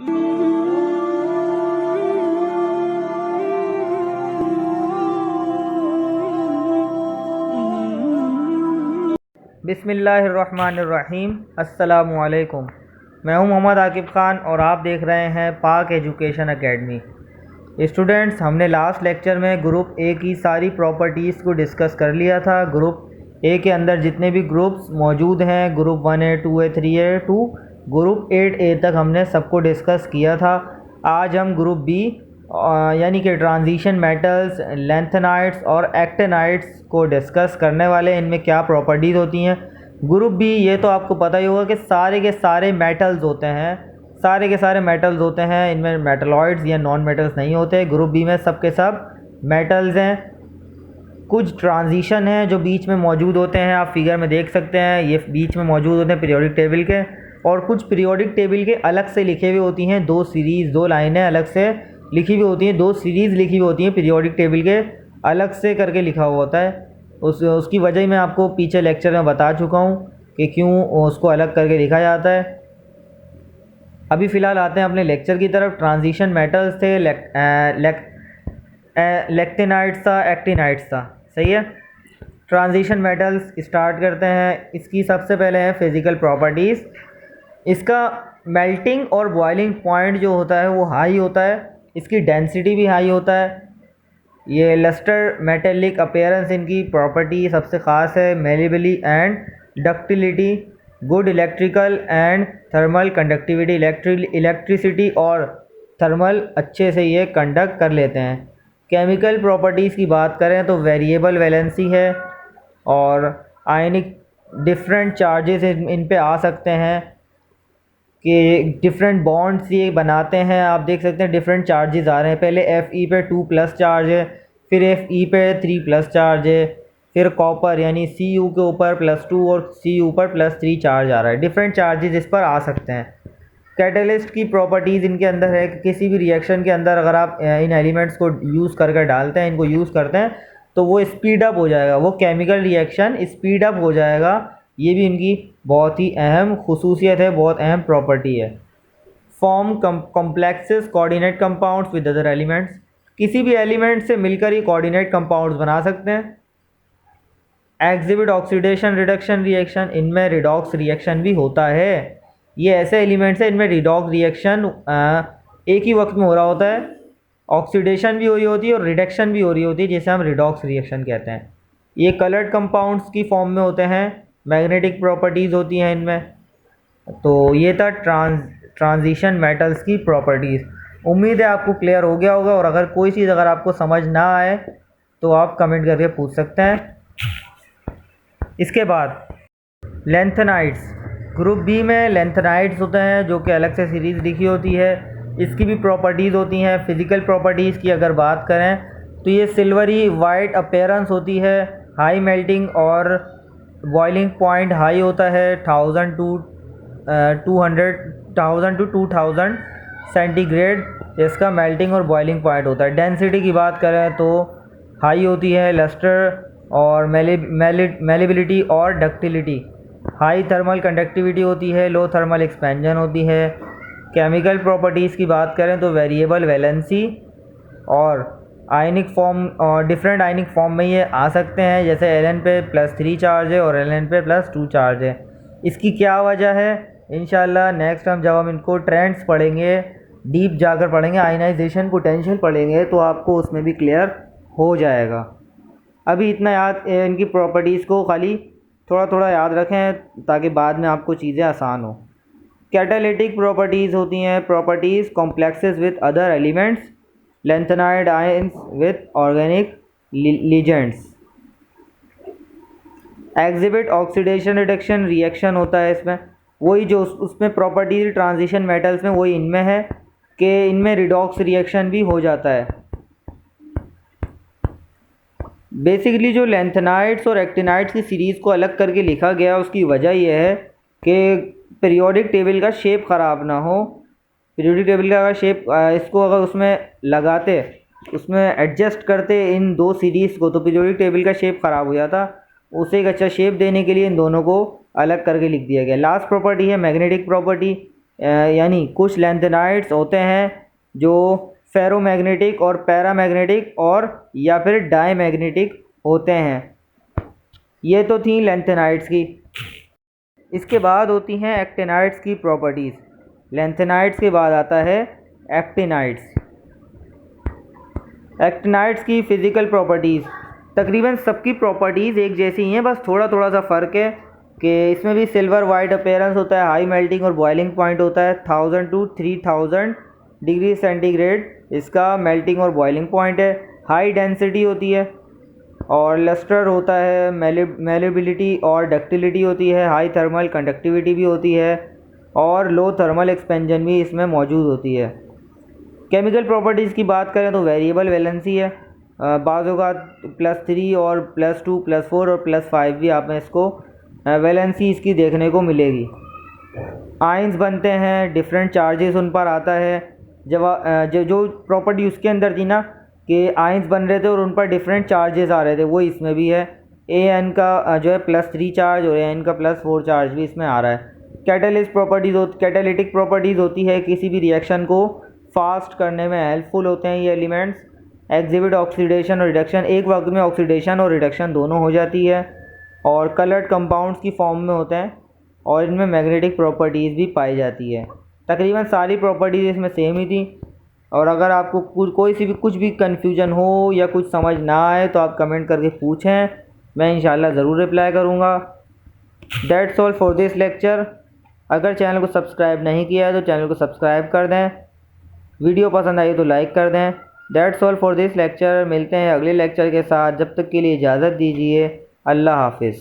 बिस्मिल्लाहिर्रहमानिर्रहीम। अस्सलामुअलैकुम। मैं हूं मोहम्मद आकिब ख़ान और आप देख रहे हैं पाक एजुकेशन एकेडमी। स्टूडेंट्स, हमने लास्ट लेक्चर में ग्रुप ए की सारी प्रॉपर्टीज़ को डिस्कस कर लिया था। ग्रुप ए के अंदर जितने भी ग्रुप्स मौजूद हैं, group 1A 2A 3A to group 8A तक हमने सबको डिस्कस किया था। आज हम ग्रुप बी यानी कि ट्रांजिशन मेटल्स, लैंथेनाइड्स और एक्टिनाइड्स को डिस्कस करने वाले। इनमें क्या प्रॉपर्टीज़ होती हैं। ग्रुप बी, ये तो आपको पता ही होगा कि सारे के सारे मेटल्स होते हैं, सारे के सारे मेटल्स होते हैं। इनमें मेटलॉइड्स या नॉन मेटल्स नहीं होते। ग्रुप बी में सब के सब मेटल्स हैं। कुछ ट्रांजिशन हैं जो बीच में मौजूद होते हैं, आप फिगर में देख सकते हैं, ये बीच में मौजूद होते हैं पीरियोडिक टेबल के। और कुछ पीरियोडिक टेबल के अलग से लिखे हुए होती हैं, दो सीरीज़, दो लाइनें अलग से लिखी हुई होती हैं, दो सीरीज़ लिखी हुई होती हैं पीरियोडिक टेबल के, अलग से करके लिखा हुआ होता है। उसकी वजह मैं आपको पीछे लेक्चर में बता चुका हूँ कि क्यों उसको अलग करके लिखा जाता है। अभी फ़िलहाल आते हैं अपने लेक्चर की तरफ। ट्रांजिशन मेटल्स थे, लैक्टिनाइड्स था, एक्टिनाइड्स था, सही है। ट्रांजिशन मेटल्स स्टार्ट करते हैं। इसकी सबसे पहले है फिज़िकल प्रॉपर्टीज़। इसका मेल्टिंग और बॉइलिंग पॉइंट जो होता है वो हाई होता है, इसकी डेंसिटी भी हाई होता है। ये लस्टर मेटेलिक अपीयरेंस इनकी प्रॉपर्टी सबसे ख़ास है। Malleability and ductility, good electrical and thermal conductivity, electricity और थर्मल अच्छे से ये कंडक्ट कर लेते हैं। केमिकल प्रॉपर्टीज़ की बात करें तो वेरिएबल वैलेंसी है और आयनिक डिफरेंट चार्जेस इन पे आ सकते हैं कि डिफरेंट बॉन्ड्स ये बनाते हैं। आप देख सकते हैं डिफरेंट चार्जेस आ रहे हैं। पहले Fe पे 2+ चार्ज है, फिर Fe पे 3+ चार्ज है, फिर कॉपर यानी Cu के ऊपर +2 और Cu पर +3 चार्ज आ रहा है। डिफरेंट चार्जेस इस पर आ सकते हैं। कैटलिस्ट की प्रॉपर्टीज़ इनके अंदर है कि किसी भी रिएक्शन के अंदर अगर आप इन एलिमेंट्स को यूज़ करके डालते हैं, इनको यूज़ करते हैं, तो वो स्पीड अप हो जाएगा, वो केमिकल रिएक्शन स्पीड अप हो जाएगा। ये भी इनकी बहुत ही अहम खुसूसियत है, बहुत अहम प्रॉपर्टी है। Form complexes coordinate compounds with other elements, किसी भी एलिमेंट से मिलकर ही कोऑर्डिनेट कंपाउंड्स बना सकते हैं। एग्जिबिट ऑक्सीडेशन रिडक्शन रिएक्शन, इनमें रिडॉक्स रिएक्शन भी होता है। ये ऐसे एलिमेंट्स हैं इनमें रिडॉक्स रिएक्शन एक ही वक्त में हो रहा होता है। ऑक्सीडेशन भी हो रही होती है और रिडक्शन भी हो रही होती है, जिसे हम रिडॉक्स रिएक्शन कहते हैं। ये कलर्ड कंपाउंड्स की फॉर्म में होते हैं। मैग्नेटिक प्रॉपर्टीज़ होती हैं इनमें। तो ये था ट्रांजिशन मेटल्स की प्रॉपर्टीज़। उम्मीद है आपको क्लियर हो गया होगा, और अगर कोई चीज़ अगर आपको समझ ना आए तो आप कमेंट करके पूछ सकते हैं। इसके बाद लैंथेनाइड्स, ग्रुप बी में लैंथेनाइड्स होते हैं जो कि अलग से सीरीज़ लिखी होती है। इसकी भी प्रॉपर्टीज़ होती हैं। फिज़िकल प्रॉपर्टीज़ की अगर बात करें तो ये सिल्वरी वाइट अपीयरेंस होती है, हाई मेल्टिंग और बॉइलिंग पॉइंट हाई होता है, 1000 to 2000 सेंटीग्रेड इसका मेल्टिंग और बॉइलिंग पॉइंट होता है। डेंसिटी की बात करें तो हाई होती है। लस्टर और मेलेबिलिटी और डक्टिलिटी, हाई थर्मल कंडक्टिविटी होती है, लो थर्मल एक्सपेंशन होती है। केमिकल प्रॉपर्टीज़ की बात करें तो वेरिएबल वैलेंसी और आयनिक फॉर्म और डिफरेंट आयनिक फॉर्म में ये आ सकते हैं, जैसे Ln पे +3 चार्ज है और Ln पे +2 चार्ज है। इसकी क्या वजह है, इंशाल्लाह नेक्स्ट टाइम जब हम इनको ट्रेंड्स पढ़ेंगे, डीप जाकर पढ़ेंगे, आयनाइजेशन पोटेंशियल पढ़ेंगे, तो आपको उसमें भी क्लियर हो जाएगा। अभी इतना याद, इनकी प्रॉपर्टीज़ को खाली थोड़ा थोड़ा याद रखें ताकि बाद में आपको चीज़ें आसान हो। कैटालिटिक प्रॉपर्टीज़ होती हैं, properties complexes with other elements, lanthanide ions with organic legends. Exhibit oxidation reduction reaction होता है इसमें, वही जो उसमें प्रॉपर्टीज ट्रांजिशन मेटल्स में वही इनमें है कि इनमें रिडॉक्स रिएक्शन भी हो जाता है। बेसिकली जो लैंथेनाइड्स और एक्टिनाइड्स की सीरीज़ को अलग करके लिखा गया, उसकी वजह यह है कि पीरियोडिक टेबल का शेप ख़राब ना हो। पीरियोडिक टेबल का शेप इसको अगर उसमें लगाते, उसमें एडजस्ट करते इन दो सीरीज़ को, तो पीरियोडिक टेबल का शेप ख़राब हो जाता। उसे एक अच्छा शेप देने के लिए इन दोनों को अलग करके लिख दिया गया। लास्ट प्रॉपर्टी है मैग्नेटिक प्रॉपर्टी। यानी कुछ लैंथेनाइड्स होते हैं जो फेरोमैग्नेटिक और पैरामैग्नेटिक और या फिर डायमैग्नेटिक होते हैं। ये तो थी लैंथेनाइड्स की। इसके बाद होती हैं एक्टिनाइड्स की प्रॉपर्टीज़। लैंथेनाइड्स के बाद आता है एक्टिनाइड्स। एक्टिनाइड्स की फ़िज़िकल प्रॉपर्टीज़ तकरीबन सबकी प्रॉपर्टीज़ एक जैसी ही हैं, बस थोड़ा थोड़ा सा फ़र्क है कि इसमें भी सिल्वर वाइट अपीयरेंस होता है, हाई मेल्टिंग और बॉइलिंग पॉइंट होता है, 1000 to 3000 डिग्री सेंटीग्रेड इसका मेल्टिंग और बॉइलिंग पॉइंट है, हाई डेंसिटी होती है और लस्टर होता है, मेलेबिलिटी और डक्टिलिटी होती है, हाई थर्मल कंडक्टिविटी भी होती है और लो थर्मल एक्सपेंजन भी इसमें मौजूद होती है। केमिकल प्रॉपर्टीज़ की बात करें तो वेरिएबल वैलेंसी है, बाज़ों का +3 और +2 +4 और +5 भी आप में इसको वैलेंसी इसकी देखने को मिलेगी। आयंस बनते हैं, डिफरेंट चार्जेस उन पर आता है। जब जो प्रॉपर्टी उसके अंदर थी ना कि आयंस बन रहे थे और उन पर डिफरेंट चार्जेस आ रहे थे, वो इसमें भी है। AN का जो है +3 चार्ज और AN का +4 चार्ज भी इसमें आ रहा है। कैटालिटिक प्रॉपर्टीज़ होती है, किसी भी रिएक्शन को फास्ट करने में हेल्पफुल होते हैं ये एलिमेंट्स। एग्जिबिट ऑक्सीडेशन और रिडक्शन, एक वक्त में ऑक्सीडेशन और रिडक्शन दोनों हो जाती है और कलर्ड कंपाउंड्स की फॉर्म में होते हैं और इनमें मैग्नेटिक प्रॉपर्टीज़ भी पाई जाती है। तकरीबन सारी प्रॉपर्टीज़ इसमें सेम ही थी। और अगर आपको कोई सी भी कुछ भी कन्फ्यूजन हो या कुछ समझ ना आए तो आप कमेंट करके पूछें, मैं इंशाल्लाह ज़रूर रिप्लाई करूँगा। That's all for this lecture. अगर चैनल को सब्सक्राइब नहीं किया है तो चैनल को सब्सक्राइब कर दें, वीडियो पसंद आई तो लाइक कर दें। That's all for this lecture. मिलते हैं अगले लेक्चर के साथ, जब तक के लिए इजाज़त दीजिए। अल्लाह हाफिज़।